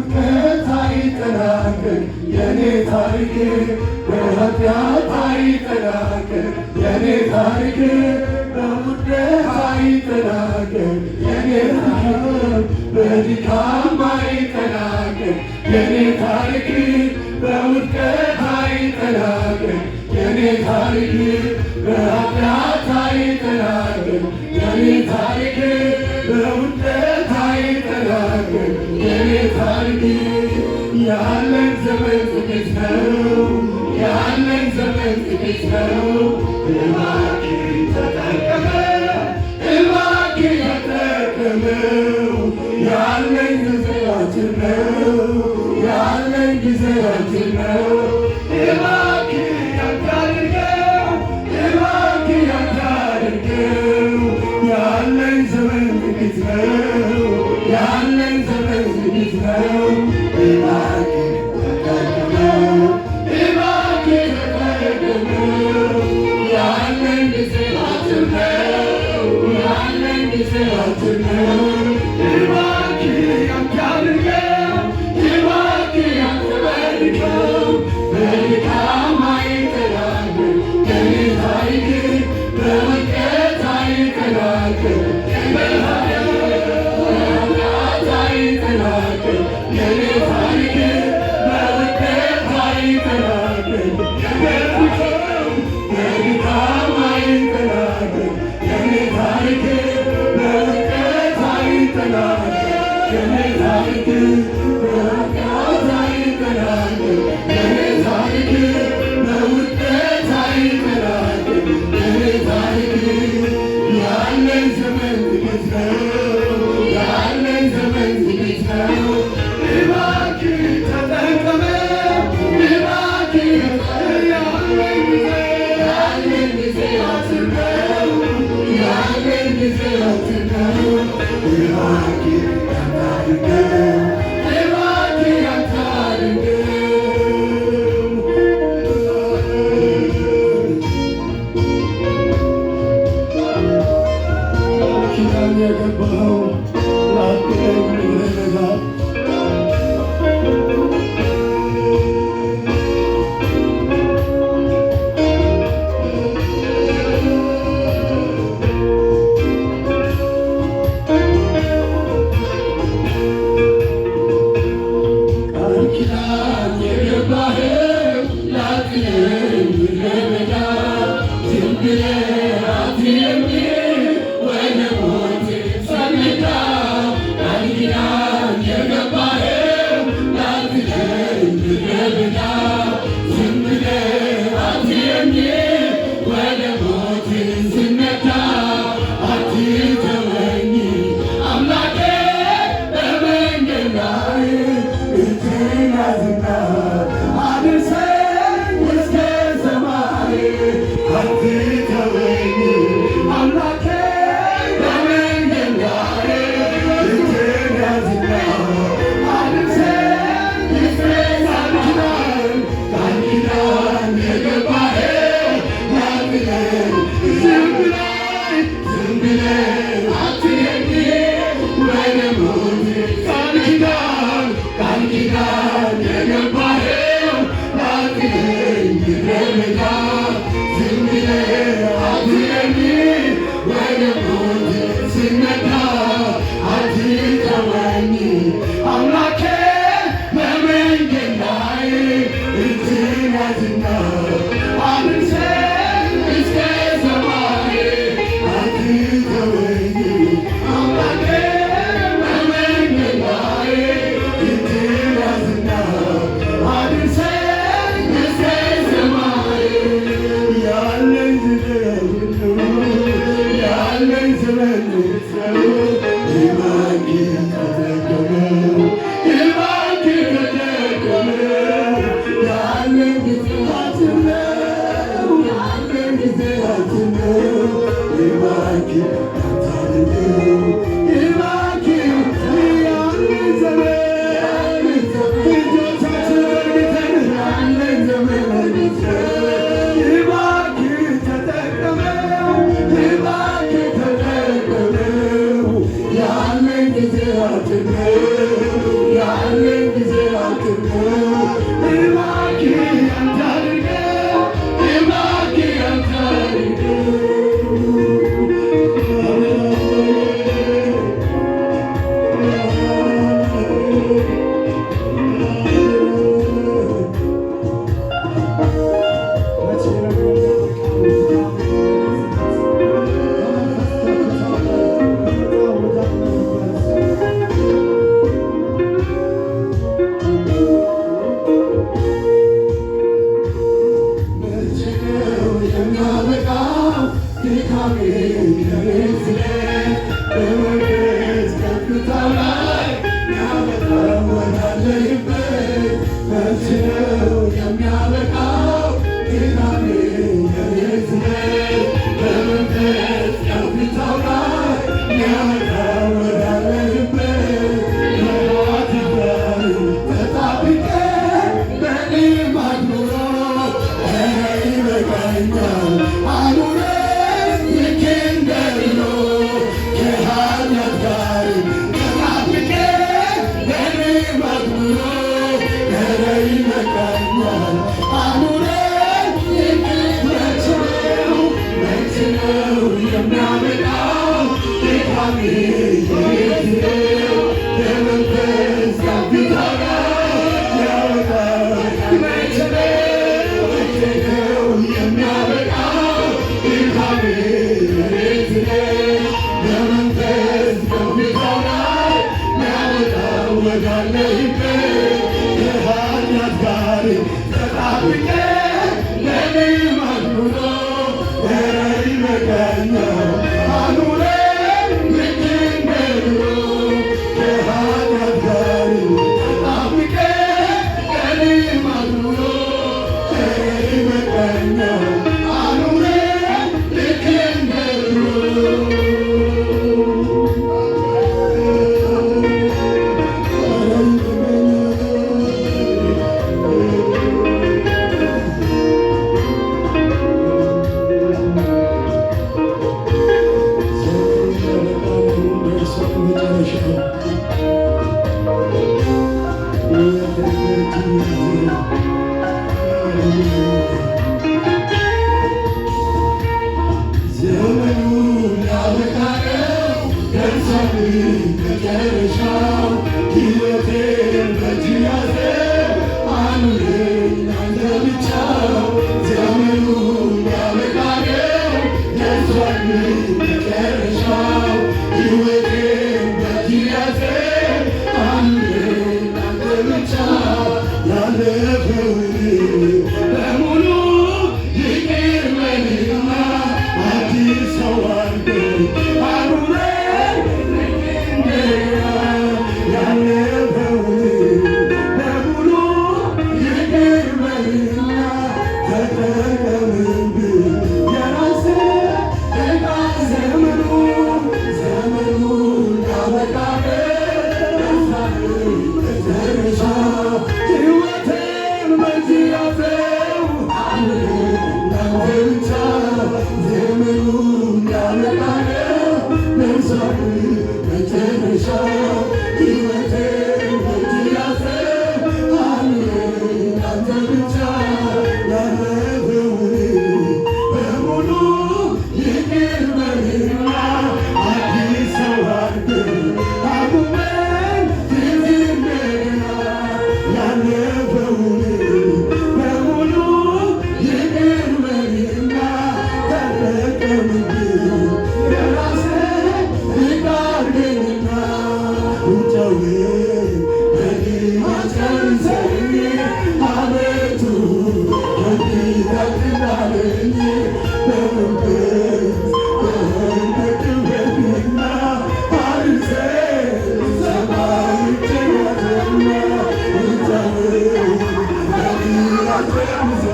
በውድቀት አይጠናቀቅ የኔ ታሪክ በኃጢአት አይጠናቀቅ የኔ ታሪክ በውድቀት አይጠናቀቅ የኔ ታሪክ በድካም አይጠናቀቅ የኔ ታሪክ በውድቀት አይጠናቀቅ የኔ ታሪክ በኃጢአት አይጠናቀቅ የኔ ታሪክ በውድቀት አይጠናቀቅ የኔ ታሪክ ያለን ዘመን ጥቂት ነው ያለን ዘመን ጥቂት ነው እባክህ ተጠቀመው እባክህ ተጠቀመው ያለን ጊዜያችን ነው ያለን ጊዜያችን ነው እባክህ ያታድርገው እባክህ ያታድርገው ያለን ዘመን ጥቂት ነው ያለን ዘመን ጥቂት ነው እባክህ ተጠቀመው እባክህ ተጠቀመው ያለን ጊዜያችን ነው ያለን ጊዜያችን ነው እባክህ ያታድርገው እባክህ ያታድርገው በድካም አይጠናቀቅ የኔ ታሪክ በውድቀት አይጠናቀቅ በኃጢአት አይጠናቀቅ የኔ ታሪክ በውድቀት አይጠናቀቅ በድካም አይጠናቀቅ የኔ ታሪክ በውድቀት አይጠናቀቅ የኔ ታሪክ በኃጢአት አይጠናቀቅ የኔ ታሪክ በውድቀት አይጠናቀቅ የኔ ታሪክ ያለን ዘመን ጥቂት ነው ያለን ዘመን ጥቂት ነው እባክህ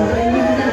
I'm